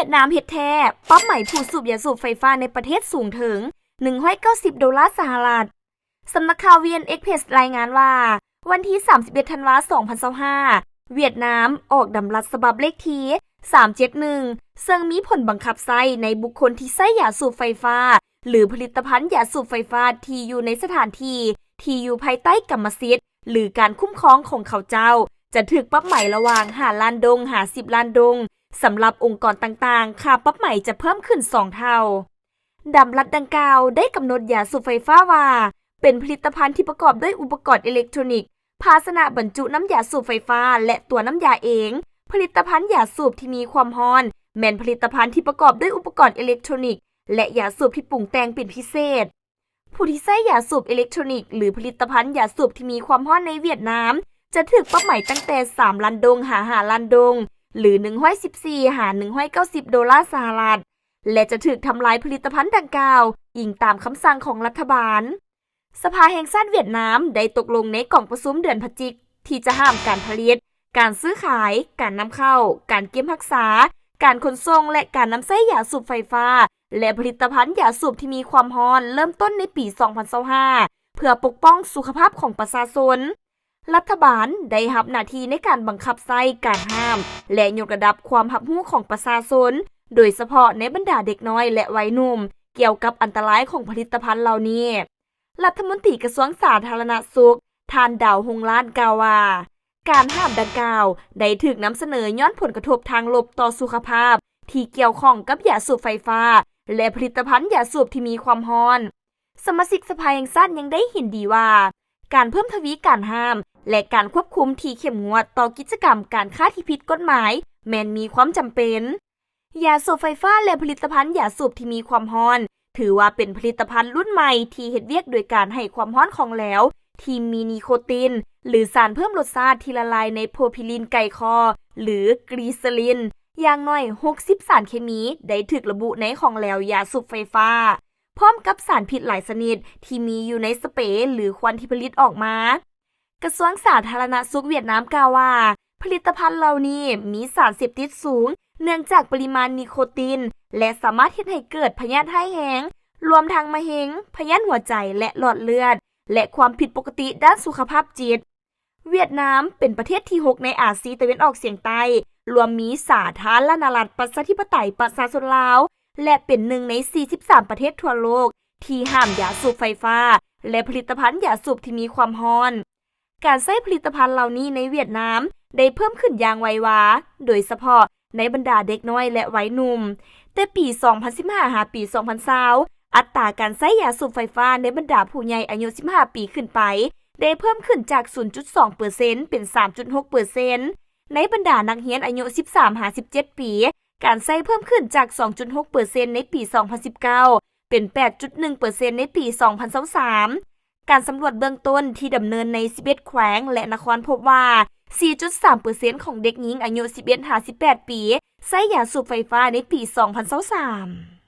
วียดนามเฮ็ดแท้ปรับใหม่ผู้สูบยาสูบไฟฟ้าในประเทศสูงถึง$190สหรัฐสำนักข่าว VN Express รายงานว่าวันที่31ธันวาคม2025เวียดนามออกดำรัสฉบับเลขที่371ซึ่งมีผลบังคับใช้ในบุคคลที่ใช้ยาสูบไฟฟ้าหรือผลิตภัณฑ์ยาสูบไฟฟ้าที่อยู่ในสถานที่ที่อยู่ภายใต้กรรมสิทธิ์หรือการคุ้มครองของเขาเจ้าจะถูกปรับใหม่ระหว่าง5ล้านดง10ล้านดงสำหรับองค์กรต่างๆค่าปรับใหม่จะเพิ่มขึ้น2เท่าดำรัสดังกล่าวได้กำหนดยาสูบไฟฟ้าว่าเป็นผลิตภัณฑ์ที่ประกอบด้วยอุปกรณ์อิเล็กทรอนิกส์ภาชนะบรรจุน้ำยาสูบไฟฟ้าและตัวน้ำยาเองผลิตภัณฑ์ยาสูบที่มีความร้อนแม่นผลิตภัณฑ์ที่ประกอบด้วยอุปกรณ์อิเล็กทรอนิกส์และยาสูบที่ปรุงแต่งเป็นพิเศษผู้ที่ใช้ยาสูบอิเล็กทรอนิกส์หรือผลิตภัณฑ์ยาสูบที่มีความร้อนในเวียดนามจะถูกปรับใหม่ตั้งแต่3ล้านดง5ล้านดงหรือ$114-$190สหรัฐและจะถูกทำลายผลิตภัณฑ์ดังกล่าวอิงตามคำสั่งของรัฐบาลสภาแห่งชาติเวียดนามได้ตกลงในกล่องประชุมเดือนพฤศจิกายนที่จะห้ามการผลิตการซื้อขายการนำเข้าการเก็บรักษาการขนส่งและการนำใช้ยาสูบไฟฟ้าและผลิตภัณฑ์ยาสูบที่มีความร้อนเริ่มต้นในปี2025เพื่อปกป้องสุขภาพของประชาชนรัฐบาลได้รับหน้าที่ในการบังคับใช้การห้ามและยกระดับความรับรู้ของประชาชนโดยเฉพาะในบรรดาเด็กน้อยและวัยหนุ่มเกี่ยวกับอันตรายของผลิตภัณฑ์เหล่านี้รัฐมนตรีกระทรวงสาธารณสุขท่านดาวฮงล้านกล่าวว่าการห้ามดังกล่าวได้ถูกนำเสนอย้อนผลกระทบทางลบต่อสุขภาพที่เกี่ยวข้องกับยาสูบไฟฟ้าและผลิตภัณฑ์ยาสูบที่มีความร้อนสมาชิกสภาแห่งชาติยังได้เห็นดีว่าการเพิ่มทวีการห้ามและการควบคุมที่เข้มงวดต่อกิจกรรมการค้าที่ผิดกฎหมายแม้นมีความจำเป็นยาสูบไฟฟ้าและผลิตภัณฑ์ยาสูบที่มีความร้อนถือว่าเป็นผลิตภัณฑ์รุ่นใหม่ที่เฮ็ดเวียกโดยการให้ความร้อนของเหลวที่มีนิโคตินหรือสารเพิ่มรสชาติที่ละลายในโพรพิลีนไกลคอร์หรือกลีเซอรินอย่างน้อย60สารเคมีได้ถูกระบุในของเหลวยาสูบไฟฟ้าพร้อมกับสารพิษหลายชนิดที่มีอยู่ในสเปรย์หรือควันที่ผลิตออกมากระทรวงสาธารณสุขเวียดนามกล่าวว่าผลิตภัณฑ์เหล่านี้มีสารเสพติดสูงเนื่องจากปริมาณนิโคตินและสามารถเฮ็ดให้เกิดพยาธิไข้แห้งรวมทั้งมะเร็งพยาธิหัวใจและหลอดเลือดและความผิดปกติด้านสุขภาพจิตเวียดนามเป็นประเทศที่6ในอาเซียนตะวันออกเฉียงใต้รวมมีสาธารณรัฐประชาธิปไตยประชาชนลาวและเป็น1ใน43ประเทศทั่วโลกที่ห้ามยาสูบไฟฟ้าและผลิตภัณฑ์ยาสูบที่มีความร้อนการใช้ผลิตภัณฑ์เหล่านี้ในเวียดนามได้เพิ่มขึ้นอย่างไววาโดยเฉพาะในบรรดาเด็กน้อยและวัยหนุ่มแต่ปี2015หาปี2020อัตราการใช้ยาสูบไฟฟ้าในบรรดาผู้ใหญ่อายุ15ปีขึ้นไปได้เพิ่มขึ้นจาก 0.2% เป็น 3.6% ในบรรดานักเรียนอายุ13-17 ปีการใช้เพิ่มขึ้นจาก 2.6% ในปี2019เป็น 8.1% ในปี2023การสำรวจเบื้องต้นที่ดำเนินใน11แขวงและนครพบว่า 4.3% ของเด็กหญิงอายุ11-18 ปีใช้ยาสูบไฟฟ้าในปี2023